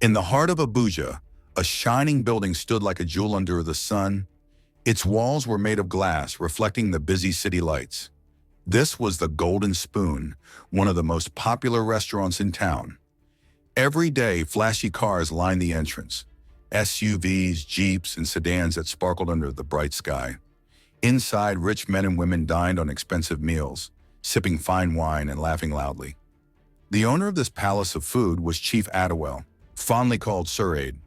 In the heart of Abuja, a shining building stood like a jewel under the sun. Its walls were made of glass, reflecting the busy city lights. This was the Golden Spoon, one of the most popular restaurants in town. Every day, flashy cars lined the entrance. SUVs, Jeeps, and sedans that sparkled under the bright sky. Inside, rich men and women dined on expensive meals, sipping fine wine and laughing loudly. The owner of this palace of food was Chief Adewale, fondly called Sir Ade.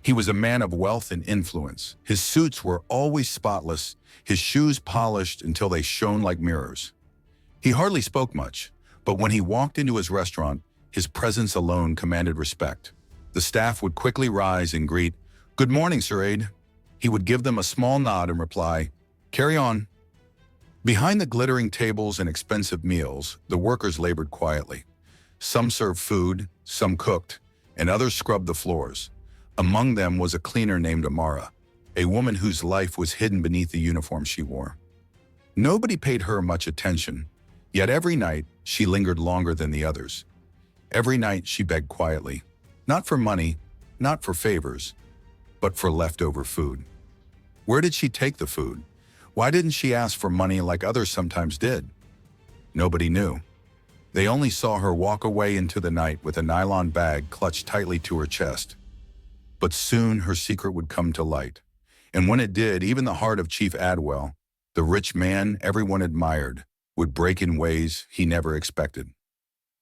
He was a man of wealth and influence. His suits were always spotless, his shoes polished until they shone like mirrors. He hardly spoke much, but when he walked into his restaurant, his presence alone commanded respect. The staff would quickly rise and greet, "Good morning, Sir Ade." He would give them a small nod and reply, "Carry on." Behind the glittering tables and expensive meals, the workers labored quietly. Some served food, some cooked, and others scrubbed the floors. Among them was a cleaner named Amara, a woman whose life was hidden beneath the uniform she wore. Nobody paid her much attention, yet every night she lingered longer than the others. Every night she begged quietly, not for money, not for favors, but for leftover food. Where did she take the food? Why didn't she ask for money like others sometimes did? Nobody knew. They only saw her walk away into the night with a nylon bag clutched tightly to her chest. But soon her secret would come to light. And when it did, even the heart of Chief Adewale, the rich man everyone admired, would break in ways he never expected.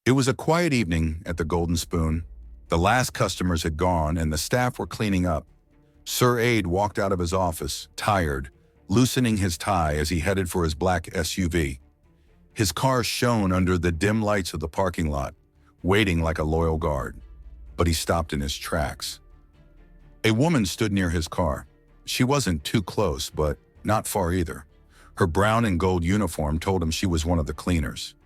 It was a quiet evening at the Golden Spoon. The last customers had gone and the staff were cleaning up. Sir Ade walked out of his office, tired, loosening his tie as he headed for his black SUV. His car shone under the dim lights of the parking lot, waiting like a loyal guard. But he stopped in his tracks. A woman stood near his car. She wasn't too close, but not far either. Her brown and gold uniform told him she was one of the cleaners.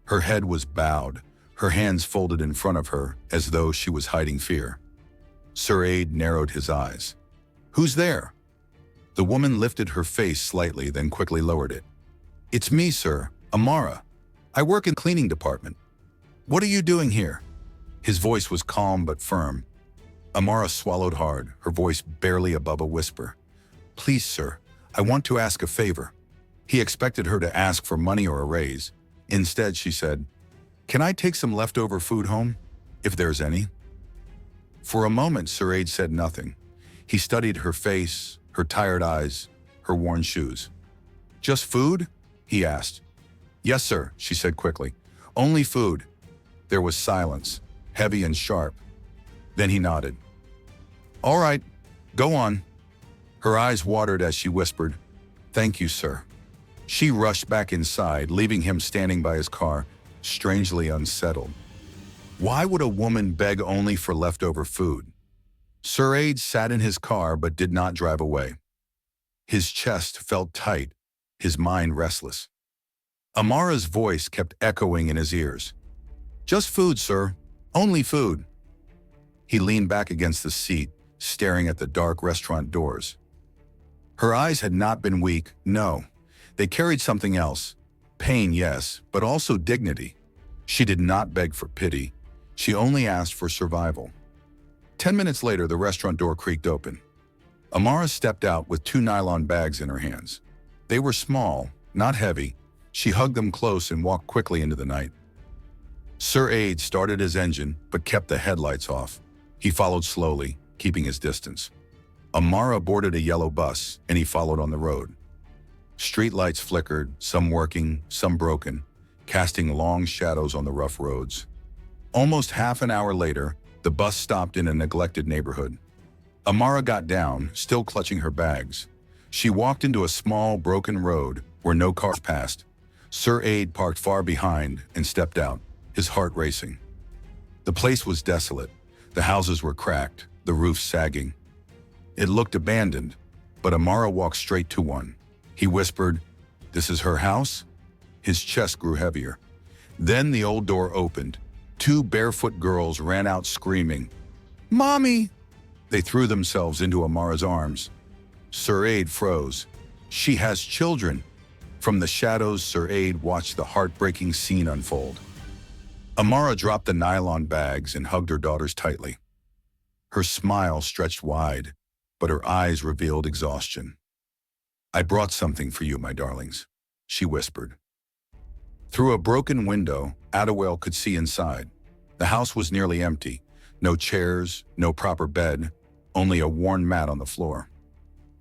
Her head was bowed, her hands folded in front of her as though she was hiding fear. Sir Ade narrowed his eyes. "Who's there?" The woman lifted her face slightly, then quickly lowered it. "It's me, sir. Amara. I work in the cleaning department. What are you doing here?" His voice was calm but firm. Amara swallowed hard, her voice barely above a whisper. "Please, sir, I want to ask a favor." He expected her to ask for money or a raise. Instead, she said, "Can I take some leftover food home, if there's any?" For a moment, Sir Ade said nothing. He studied her face, her tired eyes, her worn shoes. "Just food?" he asked. "Yes, sir," she said quickly. "Only food." There was silence, heavy and sharp. Then he nodded. "All right, go on." Her eyes watered as she whispered, "Thank you, sir." She rushed back inside, leaving him standing by his car, strangely unsettled. Why would a woman beg only for leftover food? Sir Ade sat in his car but did not drive away. His chest felt tight, his mind restless. Amara's voice kept echoing in his ears. "Just food, sir. Only food." He leaned back against the seat, staring at the dark restaurant doors. Her eyes had not been weak, no. They carried something else. Pain, yes, but also dignity. She did not beg for pity. She only asked for survival. 10 minutes later, the restaurant door creaked open. Amara stepped out with 2 nylon bags in her hands. They were small, not heavy. She hugged them close and walked quickly into the night. Sir Ade started his engine, but kept the headlights off. He followed slowly, keeping his distance. Amara boarded a yellow bus, and he followed on the road. Street lights flickered, some working, some broken, casting long shadows on the rough roads. Almost half an hour later, the bus stopped in a neglected neighborhood. Amara got down, still clutching her bags. She walked into a small, broken road where no cars passed. Sir Ade parked far behind and stepped out, his heart racing. The place was desolate. The houses were cracked, the roofs sagging. It looked abandoned, but Amara walked straight to one. He whispered, "This is her house?" His chest grew heavier. Then the old door opened. 2 barefoot girls ran out screaming, "Mommy!" They threw themselves into Amara's arms. Sir Ade froze. "She has children." From the shadows, Sir Ade watched the heartbreaking scene unfold. Amara dropped the nylon bags and hugged her daughters tightly. Her smile stretched wide, but her eyes revealed exhaustion. "I brought something for you, my darlings," she whispered. Through a broken window, Adewale could see inside. The house was nearly empty. No chairs, no proper bed, only a worn mat on the floor.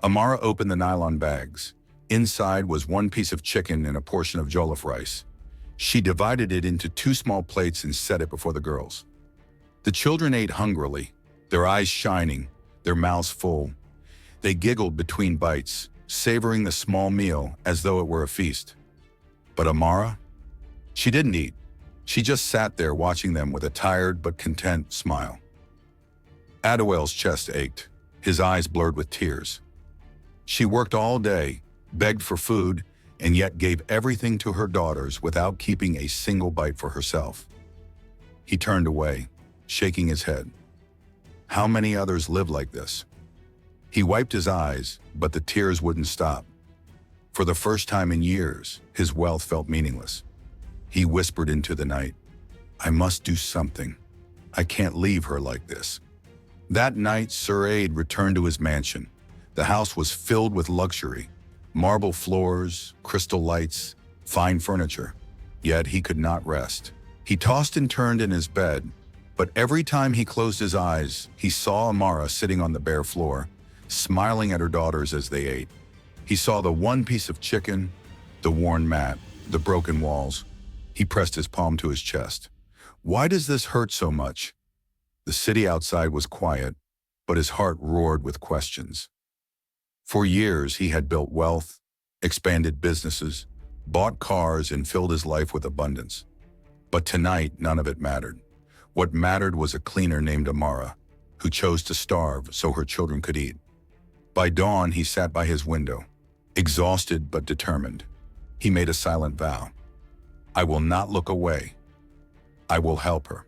Amara opened the nylon bags. Inside was one piece of chicken and a portion of jollof rice. She divided it into 2 small plates and set it before the girls. The children ate hungrily, their eyes shining, their mouths full. They giggled between bites, savoring the small meal as though it were a feast. But Amara? She didn't eat. She just sat there watching them with a tired but content smile. Adewale's chest ached, his eyes blurred with tears. She worked all day, begged for food, and yet gave everything to her daughters without keeping a single bite for herself. He turned away, shaking his head. How many others live like this? He wiped his eyes, but the tears wouldn't stop. For the first time in years, his wealth felt meaningless. He whispered into the night, "I must do something. I can't leave her like this." That night, Sir Ade returned to his mansion. The house was filled with luxury, marble floors, crystal lights, fine furniture. Yet he could not rest. He tossed and turned in his bed, but every time he closed his eyes, he saw Amara sitting on the bare floor, smiling at her daughters as they ate. He saw the one piece of chicken, the worn mat, the broken walls. He pressed his palm to his chest. Why does this hurt so much? The city outside was quiet, but his heart roared with questions. For years, he had built wealth, expanded businesses, bought cars, and filled his life with abundance. But tonight, none of it mattered. What mattered was a cleaner named Amara, who chose to starve so her children could eat. By dawn, he sat by his window, exhausted but determined. He made a silent vow. "I will not look away. I will help her."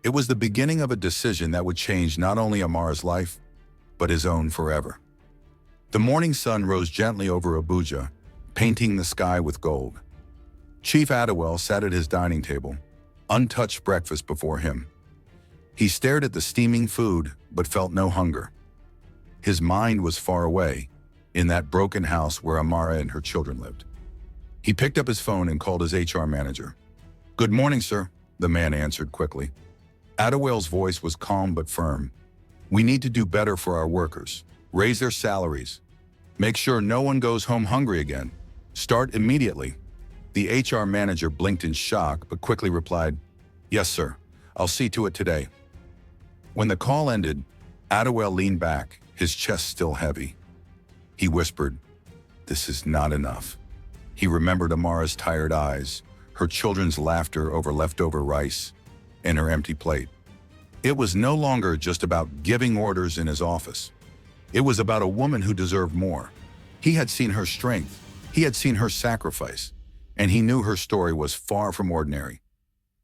It was the beginning of a decision that would change not only Amara's life, but his own forever. The morning sun rose gently over Abuja, painting the sky with gold. Chief Adewale sat at his dining table, untouched breakfast before him. He stared at the steaming food, but felt no hunger. His mind was far away, in that broken house where Amara and her children lived. He picked up his phone and called his HR manager. "Good morning, sir," the man answered quickly. Adewale's voice was calm but firm. "We need to do better for our workers. Raise their salaries. Make sure no one goes home hungry again. Start immediately." The HR manager blinked in shock but quickly replied, "Yes, sir. I'll see to it today." When the call ended, Adewale leaned back, his chest still heavy. He whispered, "This is not enough." He remembered Amara's tired eyes, her children's laughter over leftover rice, and her empty plate. It was no longer just about giving orders in his office. It was about a woman who deserved more. He had seen her strength, he had seen her sacrifice, and he knew her story was far from ordinary.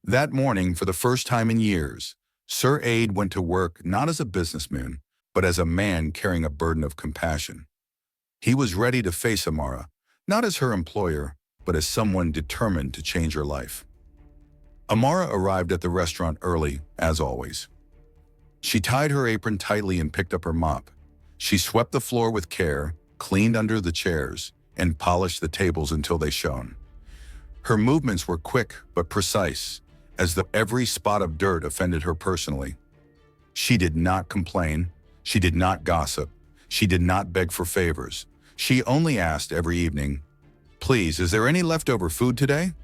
That morning, for the first time in years, Sir Ade went to work not as a businessman, but as a man carrying a burden of compassion. He was ready to face Amara, not as her employer, but as someone determined to change her life. Amara arrived at the restaurant early, as always. She tied her apron tightly and picked up her mop. She swept the floor with care, cleaned under the chairs, and polished the tables until they shone. Her movements were quick but precise, as though every spot of dirt offended her personally. She did not complain, she did not gossip, she did not beg for favors. She only asked every evening, "Please, is there any leftover food today?"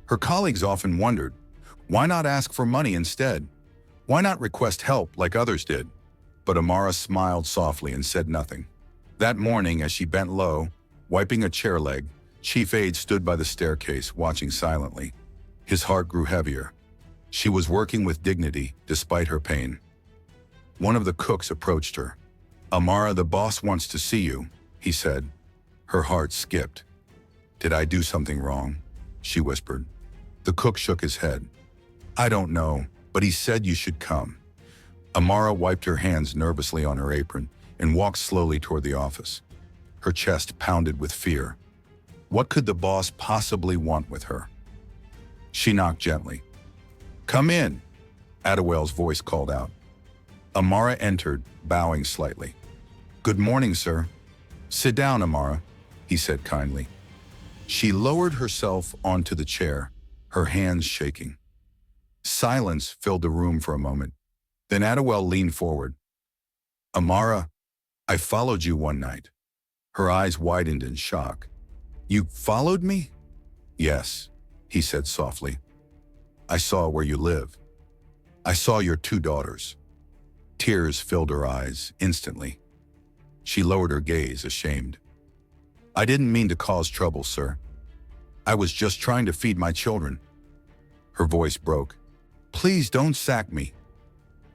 Her colleagues often wondered, why not ask for money instead? Why not request help like others did? But Amara smiled softly and said nothing. That morning, as she bent low, wiping a chair leg, Chief Ade stood by the staircase, watching silently. His heart grew heavier. She was working with dignity, despite her pain. One of the cooks approached her. "Amara, the boss wants to see you," he said. Her heart skipped. "Did I do something wrong?" she whispered. The cook shook his head. "I don't know, but he said you should come." Amara wiped her hands nervously on her apron and walked slowly toward the office. Her chest pounded with fear. What could the boss possibly want with her? She knocked gently. "Come in," Adewale's voice called out. Amara entered, bowing slightly. "Good morning, sir." "Sit down, Amara," he said kindly. She lowered herself onto the chair, her hands shaking. Silence filled the room for a moment. Then Adewale leaned forward. "Amara, I followed you one night." Her eyes widened in shock. "You followed me?" "Yes," he said softly. "I saw where you live. I saw your 2 daughters." Tears filled her eyes instantly. She lowered her gaze, ashamed. "I didn't mean to cause trouble, sir. I was just trying to feed my children." Her voice broke. "Please don't sack me."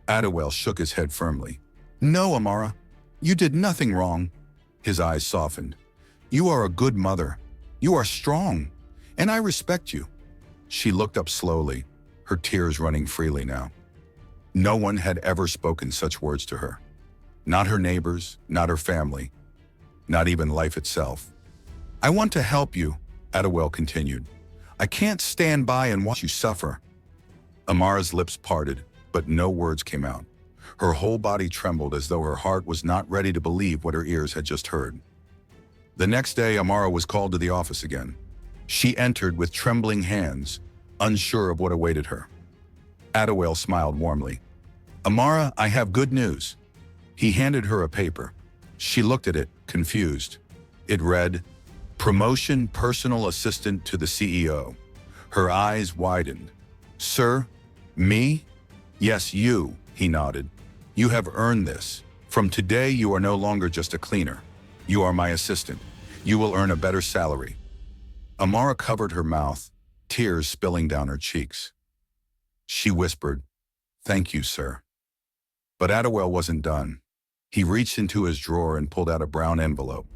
Adewale shook his head firmly. "No, Amara, you did nothing wrong." His eyes softened. "You are a good mother. You are strong, and I respect you." She looked up slowly, her tears running freely now. No one had ever spoken such words to her. Not her neighbors, not her family, not even life itself. "I want to help you," Adewale continued. "I can't stand by and watch you suffer." Amara's lips parted, but no words came out. Her whole body trembled as though her heart was not ready to believe what her ears had just heard. The next day, Amara was called to the office again. She entered with trembling hands, unsure of what awaited her. Adewale smiled warmly. "Amara, I have good news." He handed her a paper. She looked at it, confused. It read, "Promotion Personal Assistant to the CEO." Her eyes widened. "Sir? Me?" "Yes, you," he nodded. "You have earned this. From today, you are no longer just a cleaner. You are my assistant. You will earn a better salary." Amara covered her mouth, tears spilling down her cheeks. She whispered, "Thank you, sir." But Adewale wasn't done. He reached into his drawer and pulled out a brown envelope.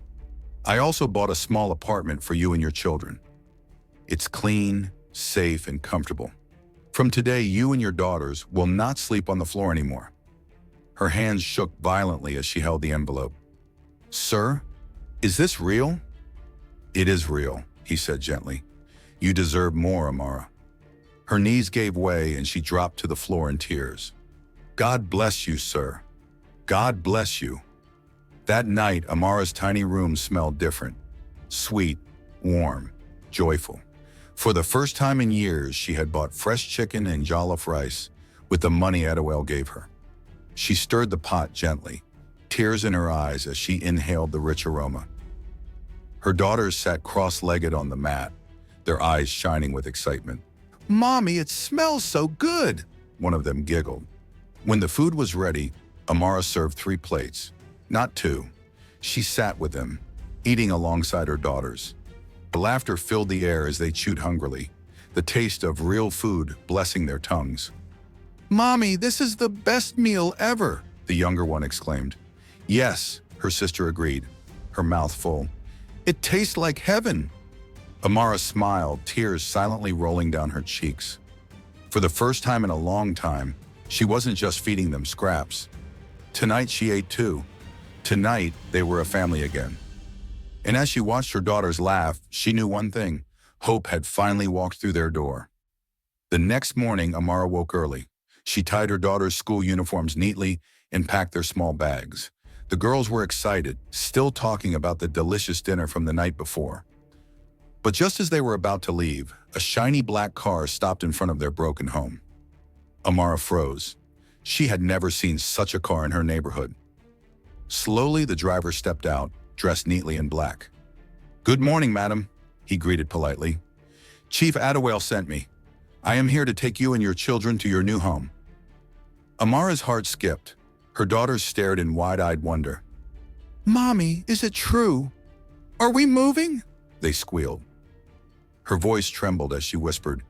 "I also bought a small apartment for you and your children. It's clean, safe, and comfortable. From today, you and your daughters will not sleep on the floor anymore." Her hands shook violently as she held the envelope. "Sir, is this real?" "It is real," he said gently. "You deserve more, Amara." Her knees gave way and she dropped to the floor in tears. "God bless you, sir. God bless you." That night, Amara's tiny room smelled different. Sweet, warm, joyful. For the first time in years, she had bought fresh chicken and jollof rice with the money Adewale gave her. She stirred the pot gently, tears in her eyes as she inhaled the rich aroma. Her daughters sat cross-legged on the mat, their eyes shining with excitement. "Mommy, it smells so good," one of them giggled. When the food was ready, Amara served 3 plates, not 2. She sat with them, eating alongside her daughters. The laughter filled the air as they chewed hungrily, the taste of real food blessing their tongues. "Mommy, this is the best meal ever," the younger one exclaimed. "Yes," her sister agreed, her mouth full. "It tastes like heaven." Amara smiled, tears silently rolling down her cheeks. For the first time in a long time, she wasn't just feeding them scraps. Tonight she ate too. Tonight they were a family again. And as she watched her daughters laugh, she knew one thing: hope had finally walked through their door. The next morning, Amara woke early. She tied her daughters' school uniforms neatly and packed their small bags. The girls were excited, still talking about the delicious dinner from the night before. But just as they were about to leave, a shiny black car stopped in front of their broken home. Amara froze. She had never seen such a car in her neighborhood. Slowly, the driver stepped out, dressed neatly in black. "Good morning, madam," he greeted politely. "Chief Adewale sent me. I am here to take you and your children to your new home." Amara's heart skipped. Her daughters stared in wide-eyed wonder. "Mommy, is it true? Are we moving?" they squealed. Her voice trembled as she whispered,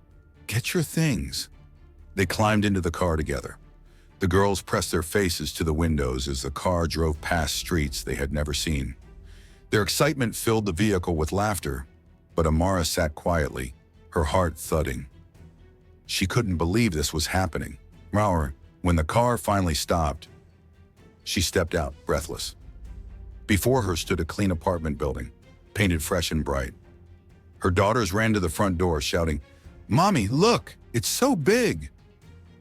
"Get your things." They climbed into the car together. The girls pressed their faces to the windows as the car drove past streets they had never seen. Their excitement filled the vehicle with laughter, but Amara sat quietly, her heart thudding. She couldn't believe this was happening. When the car finally stopped, she stepped out, breathless. Before her stood a clean apartment building, painted fresh and bright. Her daughters ran to the front door, shouting, "Mommy, look, it's so big!"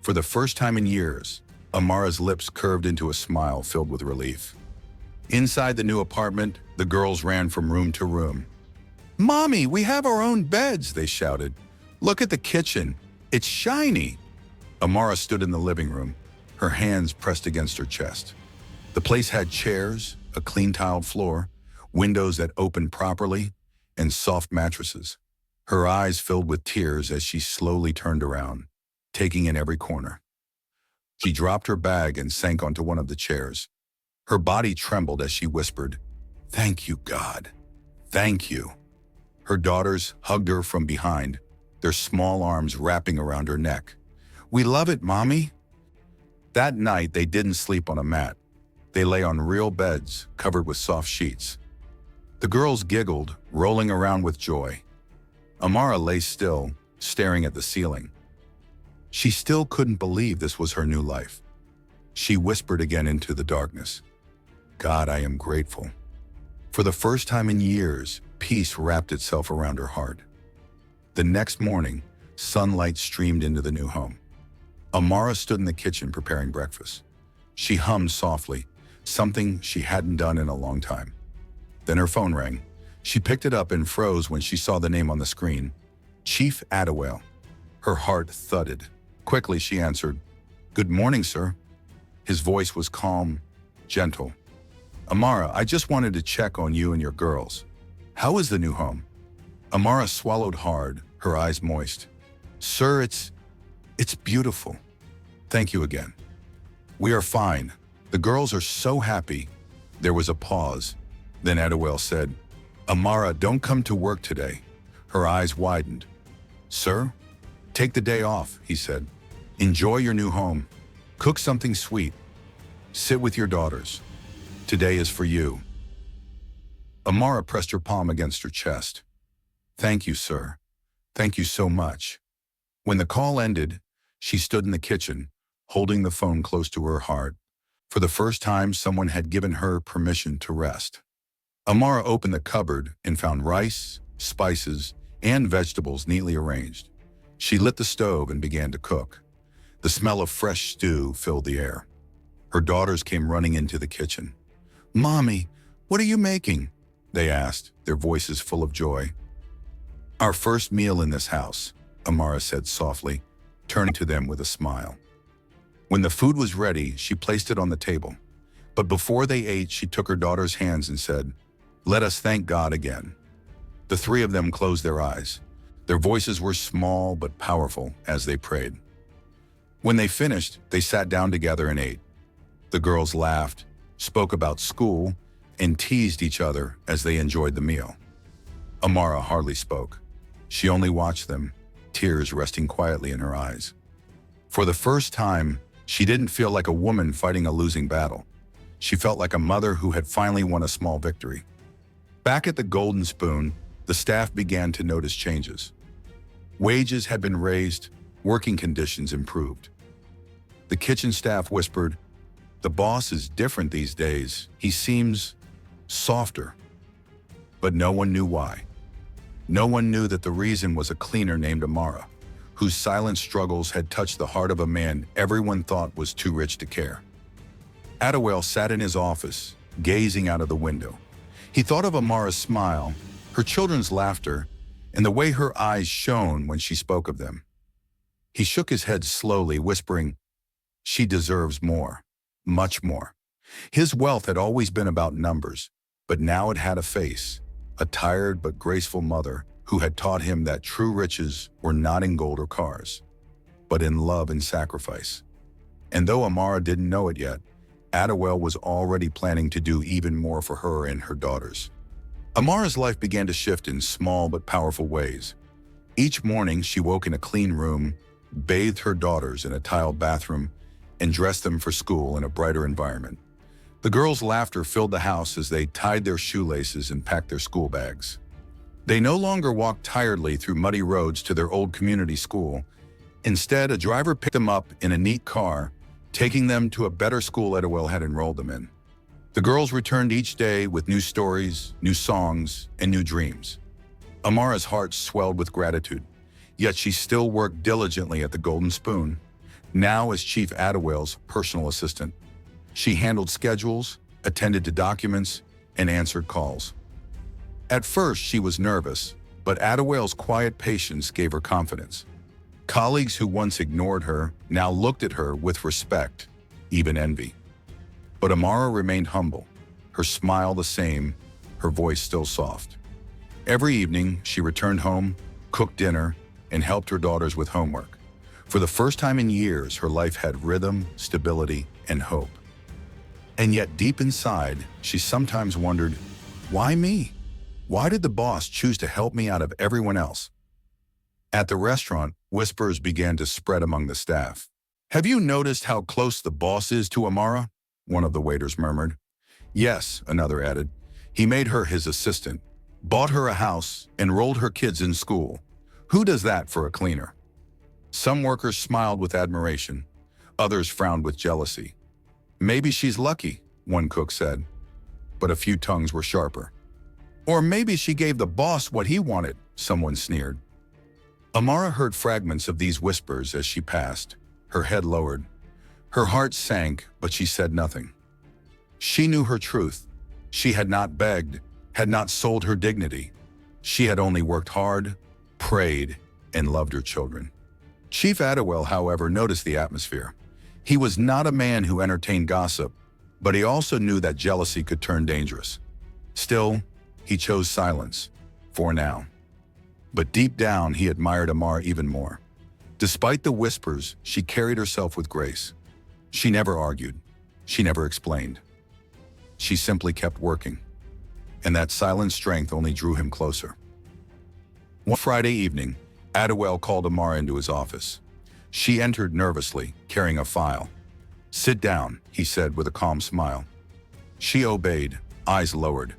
For the first time in years, Amara's lips curved into a smile filled with relief. Inside the new apartment, the girls ran from room to room. "Mommy, we have our own beds," they shouted. "Look at the kitchen. It's shiny." Amara stood in the living room, her hands pressed against her chest. The place had chairs, a clean tiled floor, windows that opened properly, and soft mattresses. Her eyes filled with tears as she slowly turned around, taking in every corner. She dropped her bag and sank onto one of the chairs. Her body trembled as she whispered, "Thank you, God. Thank you." Her daughters hugged her from behind, their small arms wrapping around her neck. "We love it, Mommy." That night, they didn't sleep on a mat. They lay on real beds covered with soft sheets. The girls giggled, rolling around with joy. Amara lay still, staring at the ceiling. She still couldn't believe this was her new life. She whispered again into the darkness, "God, I am grateful." For the first time in years, peace wrapped itself around her heart. The next morning, sunlight streamed into the new home. Amara stood in the kitchen preparing breakfast. She hummed softly, something she hadn't done in a long time. Then her phone rang. She picked it up and froze when she saw the name on the screen, Chief Adewale. Her heart thudded. Quickly, she answered, "Good morning, sir." His voice was calm, gentle. "Amara, I just wanted to check on you and your girls. How is the new home?" Amara swallowed hard, her eyes moist. "Sir, it's beautiful. Thank you again." "We are fine. The girls are so happy." There was a pause. Then Adewale said, "Amara, don't come to work today." Her eyes widened. "Sir, take the day off," he said. "Enjoy your new home. Cook something sweet. Sit with your daughters. Today is for you." Amara pressed her palm against her chest. "Thank you, sir. Thank you so much." When the call ended, she stood in the kitchen, holding the phone close to her heart. For the first time, someone had given her permission to rest. Amara opened the cupboard and found rice, spices, and vegetables neatly arranged. She lit the stove and began to cook. The smell of fresh stew filled the air. Her daughters came running into the kitchen. "Mommy, what are you making?" they asked, their voices full of joy. "Our first meal in this house," Amara said softly, turning to them with a smile. When the food was ready, she placed it on the table. But before they ate, she took her daughter's hands and said, "Let us thank God again." The three of them closed their eyes. Their voices were small but powerful as they prayed. When they finished, they sat down together and ate. The girls laughed, spoke about school, and teased each other as they enjoyed the meal. Amara hardly spoke. She only watched them, tears resting quietly in her eyes. For the first time, she didn't feel like a woman fighting a losing battle. She felt like a mother who had finally won a small victory. Back at the Golden Spoon, the staff began to notice changes. Wages had been raised, working conditions improved. The kitchen staff whispered, "The boss is different these days. He seems softer." But no one knew why. No one knew that the reason was a cleaner named Amara, whose silent struggles had touched the heart of a man everyone thought was too rich to care. Adewale sat in his office, gazing out of the window. He thought of Amara's smile, her children's laughter, and the way her eyes shone when she spoke of them. He shook his head slowly, whispering, "She deserves more, much more." His wealth had always been about numbers, but now it had a face, a tired but graceful mother who had taught him that true riches were not in gold or cars, but in love and sacrifice. And though Amara didn't know it yet, Adewale was already planning to do even more for her and her daughters. Amara's life began to shift in small but powerful ways. Each morning, she woke in a clean room, bathed her daughters in a tiled bathroom, and dressed them for school in a brighter environment. The girls' laughter filled the house as they tied their shoelaces and packed their school bags. They no longer walked tiredly through muddy roads to their old community school. Instead, a driver picked them up in a neat car, taking them to a better school Adewale had enrolled them in. The girls returned each day with new stories, new songs, and new dreams. Amara's heart swelled with gratitude, yet she still worked diligently at the Golden Spoon. now as Chief Adewale's personal assistant. She handled schedules, attended to documents, and answered calls. At first, she was nervous, but Adewale's quiet patience gave her confidence. Colleagues who once ignored her now looked at her with respect, even envy. But Amara remained humble, her smile the same, her voice still soft. Every evening, she returned home, cooked dinner, and helped her daughters with homework. For the first time in years, her life had rhythm, stability, and hope. And yet deep inside, she sometimes wondered, why me? Why did the boss choose to help me out of everyone else? At the restaurant, whispers began to spread among the staff. "Have you noticed how close the boss is to Amara?" one of the waiters murmured. "Yes," another added. "He made her his assistant, bought her a house, enrolled her kids in school. Who does that for a cleaner?" Some workers smiled with admiration. Others frowned with jealousy. "Maybe she's lucky," one cook said. But a few tongues were sharper. "Or maybe she gave the boss what he wanted," someone sneered. Amara heard fragments of these whispers as she passed, her head lowered. Her heart sank, but she said nothing. She knew her truth. She had not begged, had not sold her dignity. She had only worked hard, prayed, and loved her children. Chief Adewale, however, noticed the atmosphere. He was not a man who entertained gossip, but he also knew that jealousy could turn dangerous. Still, he chose silence, for now. But deep down, he admired Amara even more. Despite the whispers, she carried herself with grace. She never argued. She never explained. She simply kept working. And that silent strength only drew him closer. One Friday evening, Adewale called Amara into his office. She entered nervously, carrying a file. "Sit down," he said with a calm smile. She obeyed, eyes lowered.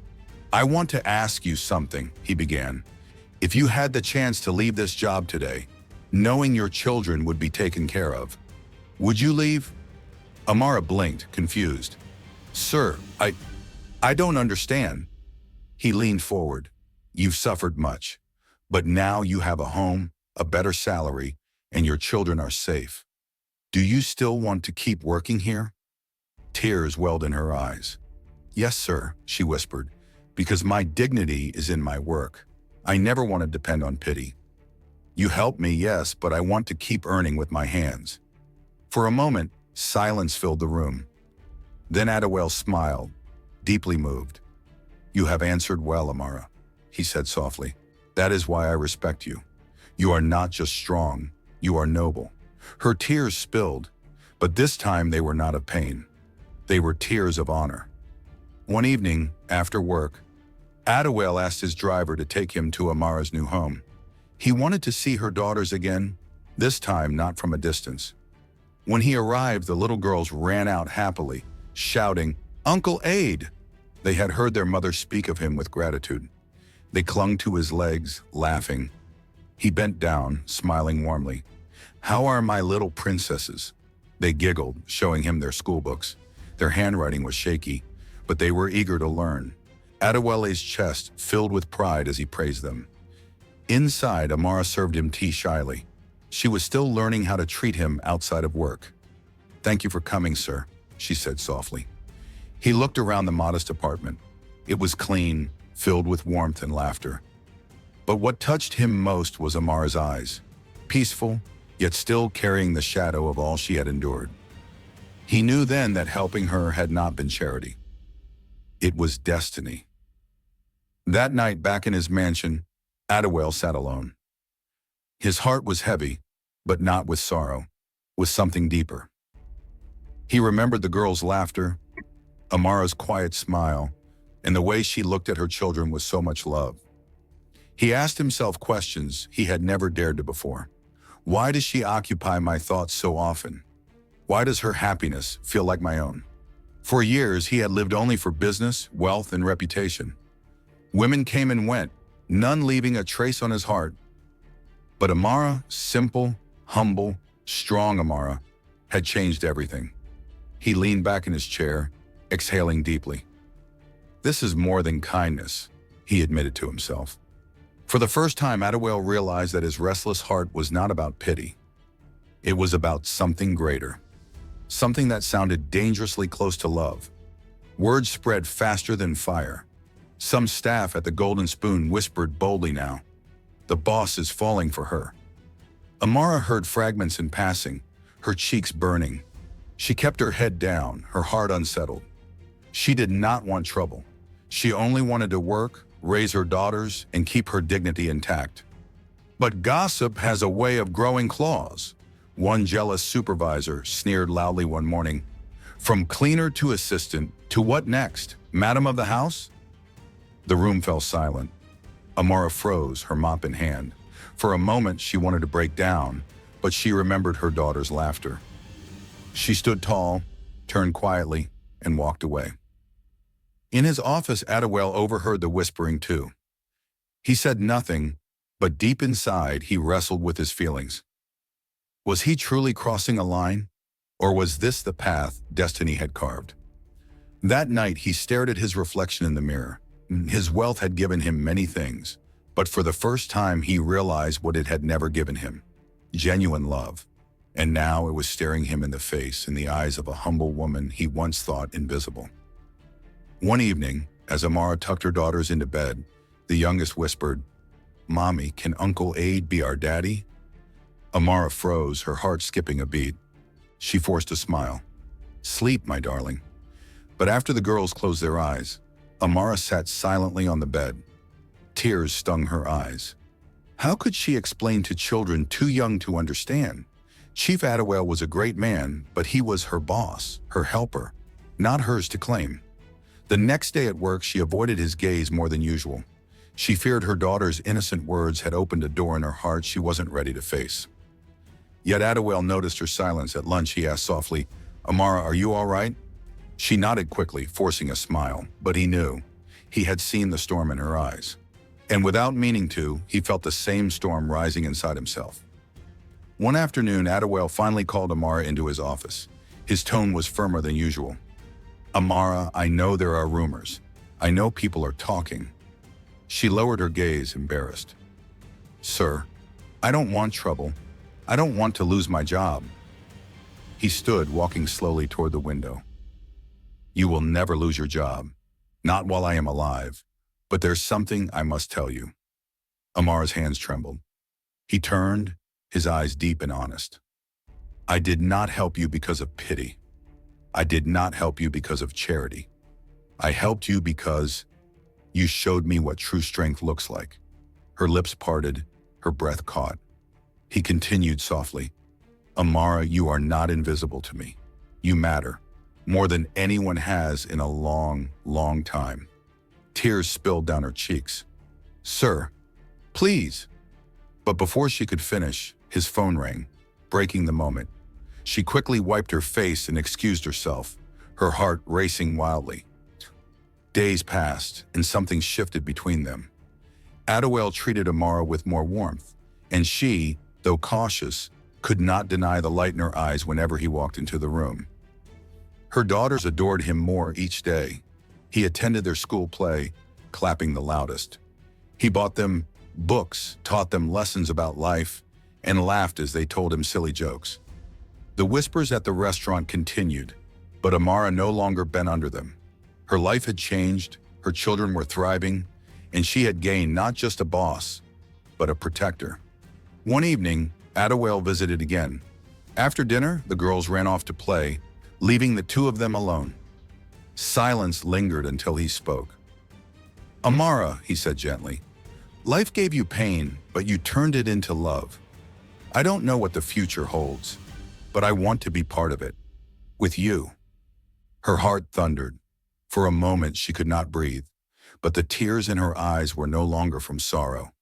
"I want to ask you something," he began. "If you had the chance to leave this job today, knowing your children would be taken care of, would you leave?" Amara blinked, confused. "Sir, I don't understand." He leaned forward. "You've suffered much, but now you have a home, a better salary, and your children are safe. Do you still want to keep working here?" Tears welled in her eyes. "Yes, sir," she whispered, "because my dignity is in my work. I never want to depend on pity. You help me, yes, but I want to keep earning with my hands." For a moment, silence filled the room. Then Adewale smiled, deeply moved. "You have answered well, Amara," he said softly. "That is why I respect you. You are not just strong, you are noble." Her tears spilled, but this time they were not of pain. They were tears of honor. One evening, after work, Adewale asked his driver to take him to Amara's new home. He wanted to see her daughters again, this time not from a distance. When he arrived, the little girls ran out happily, shouting, "Uncle Ade!" They had heard their mother speak of him with gratitude. They clung to his legs, laughing. He bent down, smiling warmly. "How are my little princesses?" They giggled, showing him their schoolbooks. Their handwriting was shaky, but they were eager to learn. Adewale's chest filled with pride as he praised them. Inside, Amara served him tea shyly. She was still learning how to treat him outside of work. "Thank you for coming, sir," she said softly. He looked around the modest apartment. It was clean, filled with warmth and laughter. But what touched him most was Amara's eyes, peaceful, yet still carrying the shadow of all she had endured. He knew then that helping her had not been charity. It was destiny. That night, back in his mansion, Adewale sat alone. His heart was heavy, but not with sorrow, with something deeper. He remembered the girls' laughter, Amara's quiet smile, and the way she looked at her children with so much love. He asked himself questions he had never dared to before. Why does she occupy my thoughts so often? Why does her happiness feel like my own? For years, he had lived only for business, wealth, and reputation. Women came and went, none leaving a trace on his heart. But Amara, simple, humble, strong Amara, had changed everything. He leaned back in his chair, exhaling deeply. "This is more than kindness," he admitted to himself. For the first time, Adewale realized that his restless heart was not about pity. It was about something greater, something that sounded dangerously close to love. Words spread faster than fire. Some staff at the Golden Spoon whispered boldly now, "The boss is falling for her." Amara heard fragments in passing, her cheeks burning. She kept her head down, her heart unsettled. She did not want trouble. She only wanted to work, raise her daughters, and keep her dignity intact. But gossip has a way of growing claws. One jealous supervisor sneered loudly one morning, "From cleaner to assistant, to what next? Madam of the house?" The room fell silent. Amara froze, her mop in hand. For a moment, she wanted to break down, but she remembered her daughter's laughter. She stood tall, turned quietly, and walked away. In his office, Adewale overheard the whispering too. He said nothing, but deep inside, he wrestled with his feelings. Was he truly crossing a line? Or was this the path destiny had carved? That night, he stared at his reflection in the mirror. His wealth had given him many things, but for the first time, he realized what it had never given him: genuine love. And now it was staring him in the face, in the eyes of a humble woman he once thought invisible. One evening, as Amara tucked her daughters into bed, the youngest whispered, "Mommy, can Uncle Aid be our daddy?" Amara froze, her heart skipping a beat. She forced a smile. "Sleep, my darling." But after the girls closed their eyes, Amara sat silently on the bed. Tears stung her eyes. How could she explain to children too young to understand? Chief Adewale was a great man, but he was her boss, her helper, not hers to claim. The next day at work, she avoided his gaze more than usual. She feared her daughter's innocent words had opened a door in her heart she wasn't ready to face. Yet Adewale noticed her silence. At lunch, he asked softly, "Amara, are you all right?" She nodded quickly, forcing a smile, but he knew. He had seen the storm in her eyes. And without meaning to, he felt the same storm rising inside himself. One afternoon, Adewale finally called Amara into his office. His tone was firmer than usual. "Amara, I know there are rumors. I know people are talking." She lowered her gaze, embarrassed. "Sir, I don't want trouble. I don't want to lose my job." He stood, walking slowly toward the window. "You will never lose your job. Not while I am alive. But there's something I must tell you." Amara's hands trembled. He turned, his eyes deep and honest. "I did not help you because of pity. I did not help you because of charity. I helped you because you showed me what true strength looks like." Her lips parted, her breath caught. He continued softly, "Amara, you are not invisible to me. You matter, more than anyone has in a long, long time." Tears spilled down her cheeks. "Sir, please." But before she could finish, his phone rang, breaking the moment. She quickly wiped her face and excused herself, her heart racing wildly. Days passed, and something shifted between them. Adewale treated Amara with more warmth, and she, though cautious, could not deny the light in her eyes whenever he walked into the room. Her daughters adored him more each day. He attended their school play, clapping the loudest. He bought them books, taught them lessons about life, and laughed as they told him silly jokes. The whispers at the restaurant continued, but Amara no longer bent under them. Her life had changed, her children were thriving, and she had gained not just a boss, but a protector. One evening, Adewale visited again. After dinner, the girls ran off to play, leaving the two of them alone. Silence lingered until he spoke. "Amara," he said gently, "life gave you pain, but you turned it into love. I don't know what the future holds, but I want to be part of it. With you." Her heart thundered. For a moment, she could not breathe, but the tears in her eyes were no longer from sorrow.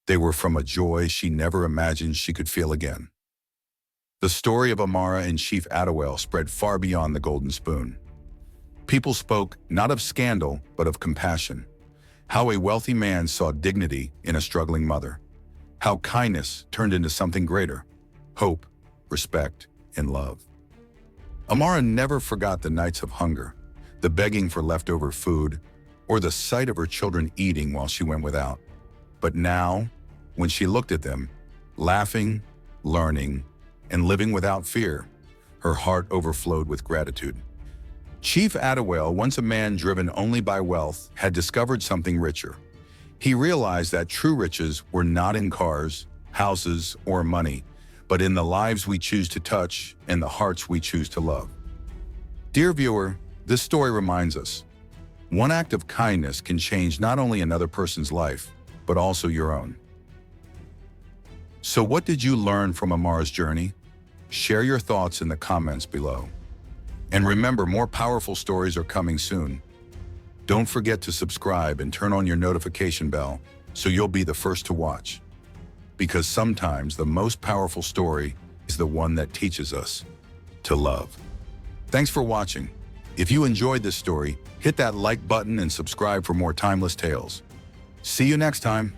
They were from a joy she never imagined she could feel again. The story of Amara and Chief Adewale spread far beyond the Golden Spoon. People spoke not of scandal, but of compassion. How a wealthy man saw dignity in a struggling mother. How kindness turned into something greater: hope, respect, and love. Amara never forgot the nights of hunger, the begging for leftover food, or the sight of her children eating while she went without. But now, when she looked at them, laughing, learning, and living without fear. Her heart overflowed with gratitude. Chief Adewale, once a man driven only by wealth, had discovered something richer. He realized that true riches were not in cars, houses, or money, but in the lives we choose to touch and the hearts we choose to love. Dear viewer, this story reminds us, one act of kindness can change not only another person's life, but also your own. So what did you learn from Amara's journey? Share your thoughts in the comments below. And remember, more powerful stories are coming soon. Don't forget to subscribe and turn on your notification bell so you'll be the first to watch. Because sometimes the most powerful story is the one that teaches us to love. Thanks for watching. If you enjoyed this story, hit that like button and subscribe for more timeless tales. See you next time.